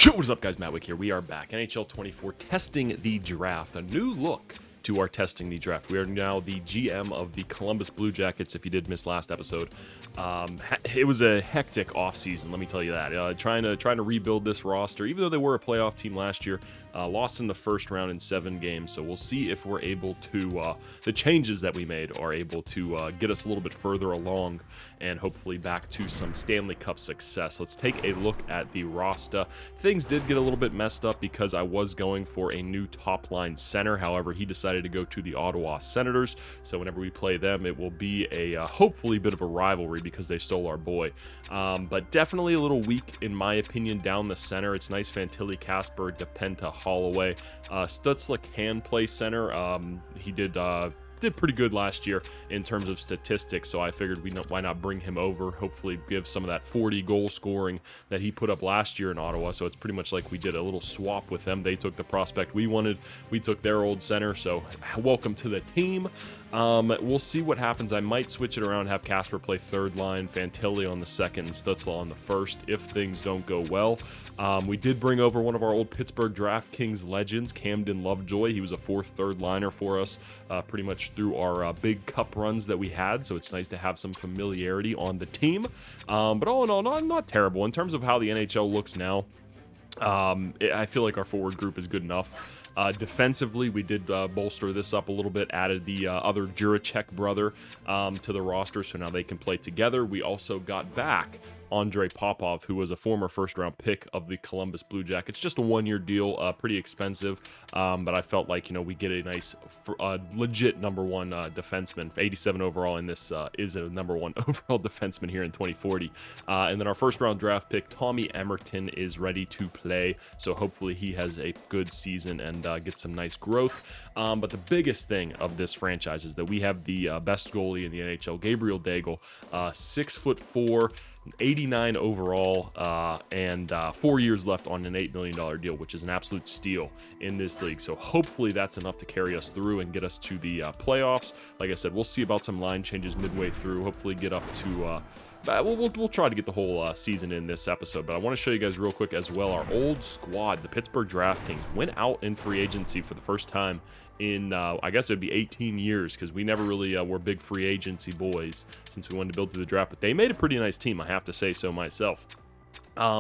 What is up, guys? MattWic here. We are back. NHL 24 testing the draft. A new look to our testing the draft. We are now the GM of the Columbus Blue Jackets. If you did miss last episode, it was a hectic offseason, let me tell you that. Trying to rebuild this roster, even though they were a playoff team last year. Lost in the first round in 7 games, so we'll see if we're able to, the changes that we made are able to get us a little bit further along and hopefully back to some Stanley Cup success. Let's take a look at the roster. Things did get a little bit messed up because I was going for a new top-line center. However, he decided to go to the Ottawa Senators, so whenever we play them, it will be a hopefully bit of a rivalry because they stole our boy. But definitely a little weak, in my opinion, down the center. It's nice Fantilli, Casper, DePenta, Holloway. Stützle can play center. He did pretty good last year in terms of statistics, so I figured why not bring him over, hopefully give some of that 40 goal scoring that he put up last year in Ottawa. So it's pretty much like we did a little swap with them. They took the prospect we wanted, we took their old center, so welcome to the team. We'll see what happens. I might switch it around, have Casper play third line, Fantilli on the second, and Stützle on the first if things don't go well. We did bring over one of our old Pittsburgh DraftKings legends, Camden Lovejoy. He was a fourth third liner for us pretty much through our big cup runs that we had, so it's nice to have some familiarity on the team. But all in all, not terrible. In terms of how the NHL looks now, I feel like our forward group is good enough. Defensively, we did bolster this up a little bit, added the other Juracek brother to the roster, so now they can play together. We also got back Andrei Popov, who was a former first-round pick of the Columbus Blue Jackets. Just a one-year deal, pretty expensive, but I felt like, we get a nice, legit number one defenseman. 87 overall in this is a number one overall defenseman here in 2040. And then our first-round draft pick, Tommy Emerton, is ready to play, so hopefully he has a good season and gets some nice growth. But the biggest thing of this franchise is that we have the best goalie in the NHL, Gabriel Daigle, 6'4", 89 overall, and 4 years left on an $8 million deal, which is an absolute steal in this league. So hopefully that's enough to carry us through and get us to the playoffs. Like I said, we'll see about some line changes midway through. Hopefully get up to we'll try to get the whole season in this episode, but I want to show you guys real quick as well. Our old squad, the Pittsburgh DraftKings, went out in free agency for the first time in I guess it'd be 18 years, because we never really were big free agency boys since we wanted to build through the draft, but they made a pretty nice team, I have to say so myself.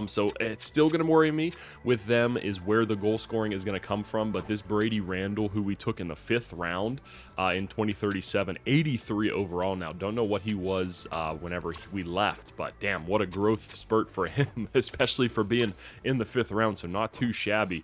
So it's still going to worry me with them is where the goal scoring is going to come from. But this Brady Randall, who we took in the 5th round in 2037, 83 overall now. Don't know what he was whenever we left, but damn, what a growth spurt for him, especially for being in the 5th round. So not too shabby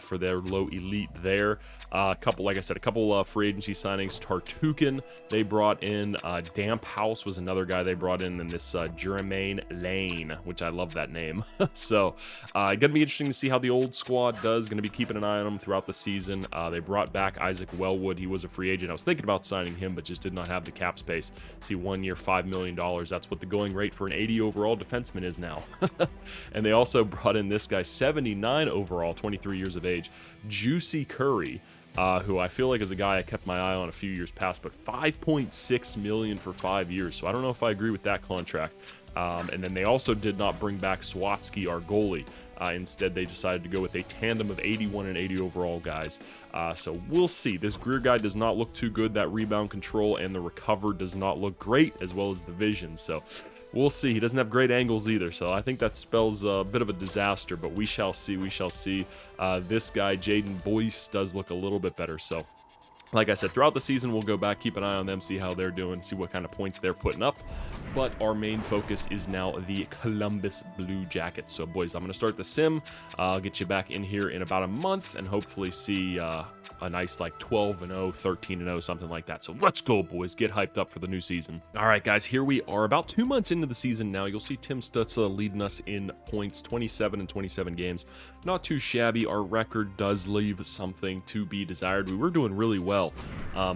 for their low elite there. Like I said, a couple free agency signings. Tartukin they brought in. Damp House was another guy they brought in, and this Jermaine Lane, which I love that name. So gonna be interesting to see how the old squad does. Gonna be keeping an eye on them throughout the season. They brought back Isaac Wellwood. He was a free agent. I was thinking about signing him, but just did not have the cap space. See, 1 year, $5 million. That's what the going rate for an 80 overall defenseman is now. And they also brought in this guy, 79 overall, 23 years of age, Juicy Curry, who I feel like is a guy I kept my eye on a few years past, but $5.6 million for 5 years. So I don't know if I agree with that contract. And then they also did not bring back Swatsky, our goalie. Instead, they decided to go with a tandem of 81 and 80 overall guys. So we'll see. This Greer guy does not look too good. That rebound control and the recover does not look great, as well as the vision. So we'll see. He doesn't have great angles either, so I think that spells a bit of a disaster, but we shall see. We shall see. This guy, Jaden Boyce, does look a little bit better. So like I said, throughout the season, we'll go back, keep an eye on them, see how they're doing, see what kind of points they're putting up. But our main focus is now the Columbus Blue Jackets. So, boys, I'm going to start the sim. I'll get you back in here in about a month and hopefully see a nice, like, 12-0, 13-0, something like that. So let's go, boys. Get hyped up for the new season. All right, guys, here we are about 2 months into the season now. You'll see Tim Stützle leading us in points, 27 and 27 games. Not too shabby. Our record does leave something to be desired. We were doing really well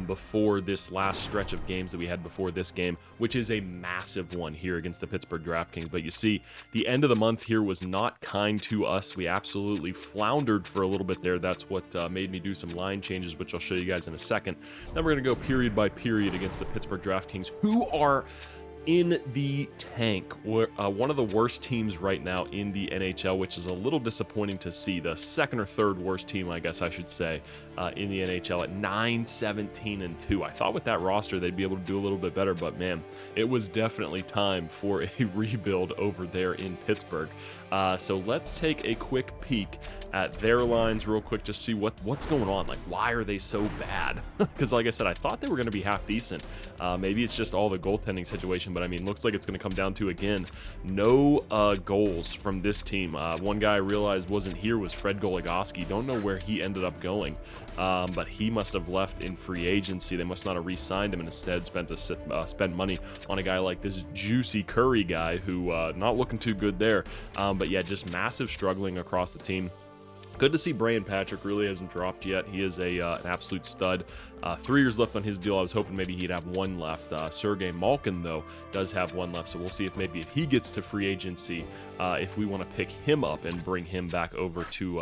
before this last stretch of games that we had before this game, which is a massive one here against the Pittsburgh DraftKings. But you see, the end of the month here was not kind to us. We absolutely floundered for a little bit there. That's what made me do some line changes, which I'll show you guys in a second. Then we're going to go period by period against the Pittsburgh DraftKings, who are in the tank. We're one of the worst teams right now in the NHL, which is a little disappointing to see. The second or third worst team, I guess I should say, in the NHL at 9-17-2. I thought with that roster they'd be able to do a little bit better, but man, it was definitely time for a rebuild over there in Pittsburgh. So let's take a quick peek at their lines real quick, just see what's going on. Like, why are they so bad? Because like I said, I thought they were going to be half decent. Maybe it's just all the goaltending situation, but I mean, looks like it's going to come down to, again, no goals from this team. One guy I realized wasn't here was Fred Goligoski. Don't know where he ended up going, but he must have left in free agency. They must not have re-signed him and instead spend money on a guy like this Juicy Curry guy who not looking too good there. But yeah, just massive struggling across the team. Good to see Brian Patrick really hasn't dropped yet. He is an absolute stud. 3 years left on his deal. I was hoping maybe he'd have one left. Sergei Malkin, though, does have one left, so we'll see if maybe if he gets to free agency, if we want to pick him up and bring him back over to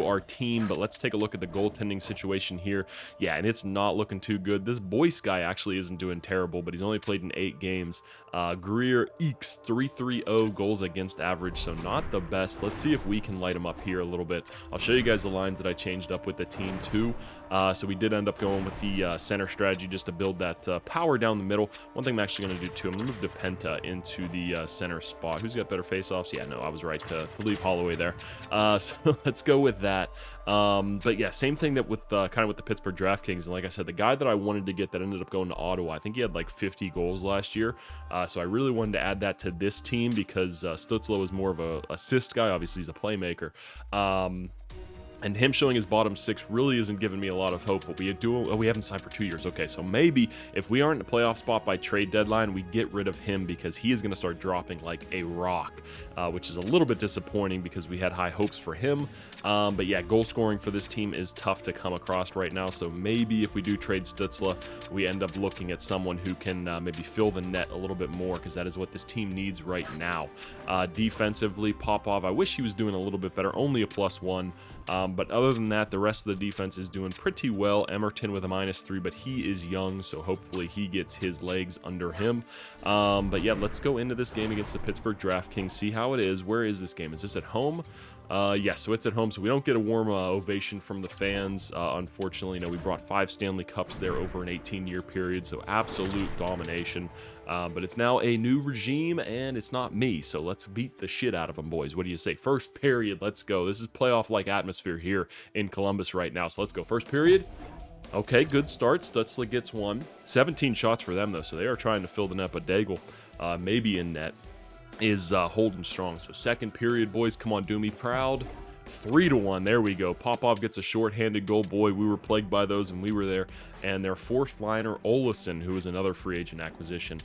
our team. But let's take a look at the goaltending situation here. Yeah, and it's not looking too good. This Boyce guy actually isn't doing terrible, but he's only played in 8 games. Greer Eeks 3.30 goals against average, so not the best. Let's see if we can light him up here a little bit. I'll show you guys the lines that I changed up with the team too. So we did end up going with the center strategy just to build that power down the middle. One thing I'm actually going to do too, I'm going to move DePenta into the center spot. Who's got better faceoffs? Yeah, no, I was right to leave Holloway there. So let's go with that. But yeah, same thing that with kind of with the Pittsburgh DraftKings. And like I said, the guy that I wanted to get that ended up going to Ottawa, I think he had like 50 goals last year. So I really wanted to add that to this team because Stützle was more of a assist guy. Obviously, he's a playmaker. And him showing his bottom 6 really isn't giving me a lot of hope, but we haven't signed for 2 years. Okay, so maybe if we aren't in a playoff spot by trade deadline, we get rid of him because he is going to start dropping like a rock, which is a little bit disappointing because we had high hopes for him. But yeah, goal scoring for this team is tough to come across right now, so maybe if we do trade Stützle, we end up looking at someone who can maybe fill the net a little bit more because that is what this team needs right now. Defensively, Popov, I wish he was doing a little bit better, only a +1. But other than that, the rest of the defense is doing pretty well. Emerton with a -3, but he is young, so hopefully he gets his legs under him. But yeah, let's go into this game against the Pittsburgh DraftKings, see how it is. Where is this game? Is this at home? Yes, so it's at home, so we don't get a warm ovation from the fans. Unfortunately, we brought 5 Stanley Cups there over an 18-year period, so absolute domination. But it's now a new regime, and it's not me, so let's beat the shit out of them, boys. What do you say? First period, let's go. This is playoff-like atmosphere here in Columbus right now, so let's go. First period. Okay, good start. Stützle gets one. 17 shots for them, though, so they are trying to fill the net, but Daigle maybe in net is holding strong. So second period, boys, come on, do me proud. 3-1, there we go. Popov gets a shorthanded goal. Boy, we were plagued by those and we were there. And their fourth liner, Olesen, who is another free agent acquisition,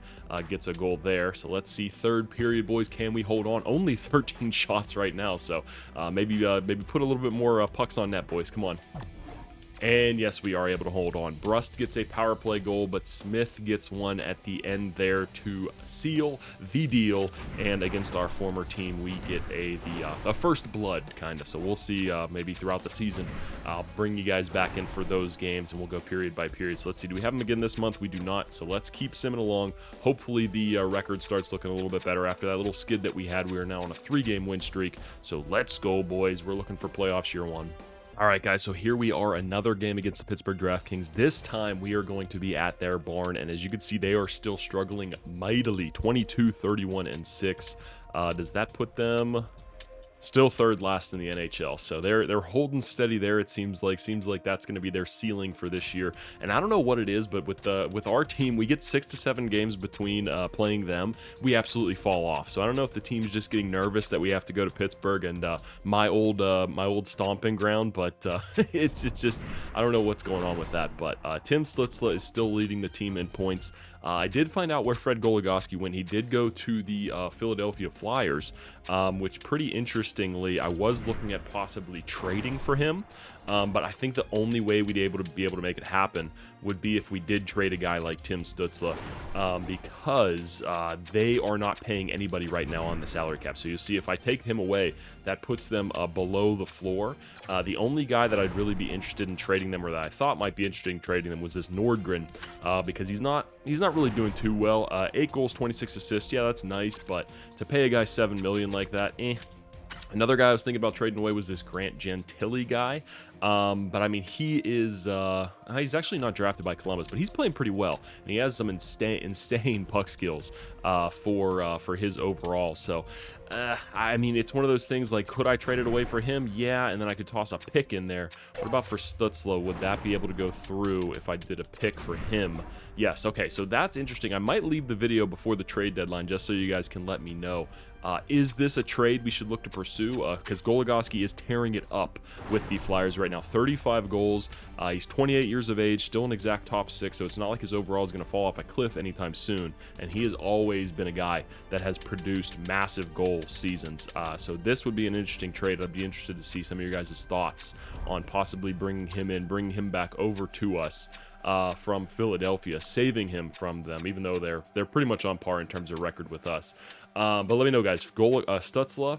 gets a goal there. So let's see, third period, boys, can we hold on? Only 13 shots right now, so maybe put a little bit more pucks on net, boys. Come on. And yes, we are able to hold on. Brust gets a power play goal, but Smith gets one at the end there to seal the deal. And against our former team, we get a first blood, kind of. So we'll see maybe throughout the season. I'll bring you guys back in for those games, and we'll go period by period. So let's see, do we have them again this month? We do not. So let's keep simming along. Hopefully the record starts looking a little bit better after that little skid that we had. We are now on a 3-game win streak. So let's go, boys. We're looking for playoffs year 1. All right, guys, so here we are, another game against the Pittsburgh DraftKings. This time, we are going to be at their barn, and as you can see, they are still struggling mightily, 22, 31, and 6. Does that put them still third last in the NHL? So they're holding steady there. It seems like that's going to be their ceiling for this year. And I don't know what it is, but with our team, we get 6 to 7 games between playing them. We absolutely fall off. So I don't know if the team's just getting nervous that we have to go to Pittsburgh and my old stomping ground, but it's just, I don't know what's going on with that. But Tim Stützle is still leading the team in points. I did find out where Fred Goligoski went. He did go to the Philadelphia Flyers, which pretty interestingly, I was looking at possibly trading for him. But I think the only way we'd be able to make it happen would be if we did trade a guy like Tim Stützle, because they are not paying anybody right now on the salary cap. So you'll see if I take him away, that puts them below the floor. The only guy that I'd really be interested in trading them, or that I thought might be interesting in trading them, was this Nordgren, because he's not really doing too well. 8 goals, 26 assists. Yeah, that's nice, but to pay a guy $7 million like that, Another guy I was thinking about trading away was this Grant Gentile guy. But I mean, he is, he's actually not drafted by Columbus, but he's playing pretty well. And he has some insane puck skills for his overall. So, I mean, it's one of those things like, could I trade it away for him? Yeah, and then I could toss a pick in there. What about for Stützle? Would that be able to go through if I did a pick for him? Yes, okay, so that's interesting. I might leave the video before the trade deadline just so you guys can let me know. Is this a trade we should look to pursue? Because Goligoski is tearing it up with the Flyers right now. 35 goals. He's 28 years of age, still an exact top 6, so it's not like his overall is going to fall off a cliff anytime soon. And he has always been a guy that has produced massive goal seasons. So this would be an interesting trade. I'd be interested to see some of your guys' thoughts on possibly bringing him in, bringing him back over to us. From Philadelphia, saving him from them, even though they're pretty much on par in terms of record with us. But let me know, guys. Stützle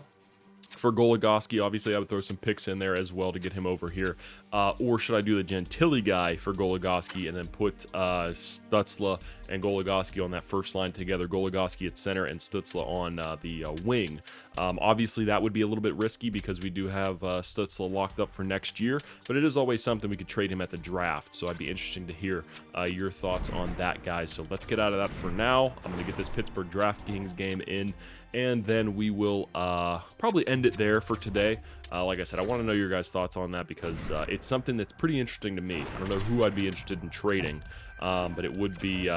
for Goligoski, obviously I would throw some picks in there as well to get him over here. Or should I do the Gentile guy for Goligoski and then put Stützle and Goligoski on that first line together? Goligoski at center and Stützle on the wing. Obviously that would be a little bit risky because we do have Stützle locked up for next year, but it is always something we could trade him at the draft. So I'd be interesting to hear your thoughts on that, guys. So let's get out of that for now. I'm going to get this Pittsburgh DraftKings game in, and then we will probably end it there for today. Like I said, I want to know your guys' thoughts on that because it's something that's pretty interesting to me. I don't know who I'd be interested in trading, but it would be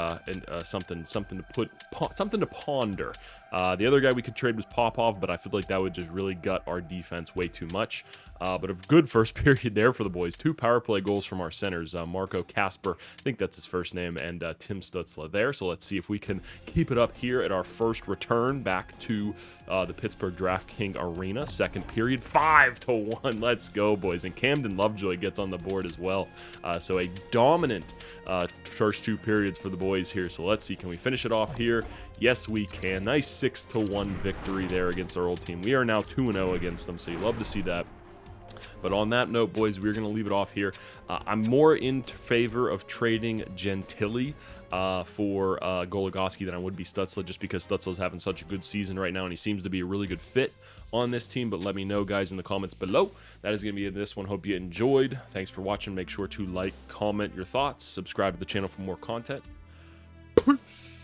something to ponder. The other guy we could trade was Popov, but I feel like that would just really gut our defense way too much. But a good first period there for the boys. 2 power play goals from our centers, Marco Kasper, I think that's his first name, and Tim Stützle there. So let's see if we can keep it up here at our first return back to the Pittsburgh DraftKings Arena. Second period, 5-1. Let's go, boys. And Camden Lovejoy gets on the board as well. So a dominant first 2 periods for the boys here. So let's see, can we finish it off here? Yes, we can. Nice 6-1 victory there against our old team. We are now 2-0 against them, so you love to see that. But on that note, boys, we're going to leave it off here. I'm more in favor of trading Gentile for Goligoski than I would be Stützle, just because Stützle's having such a good season right now, and he seems to be a really good fit on this team. But let me know, guys, in the comments below. That is going to be this one. Hope you enjoyed. Thanks for watching. Make sure to like, comment your thoughts, subscribe to the channel for more content. Peace.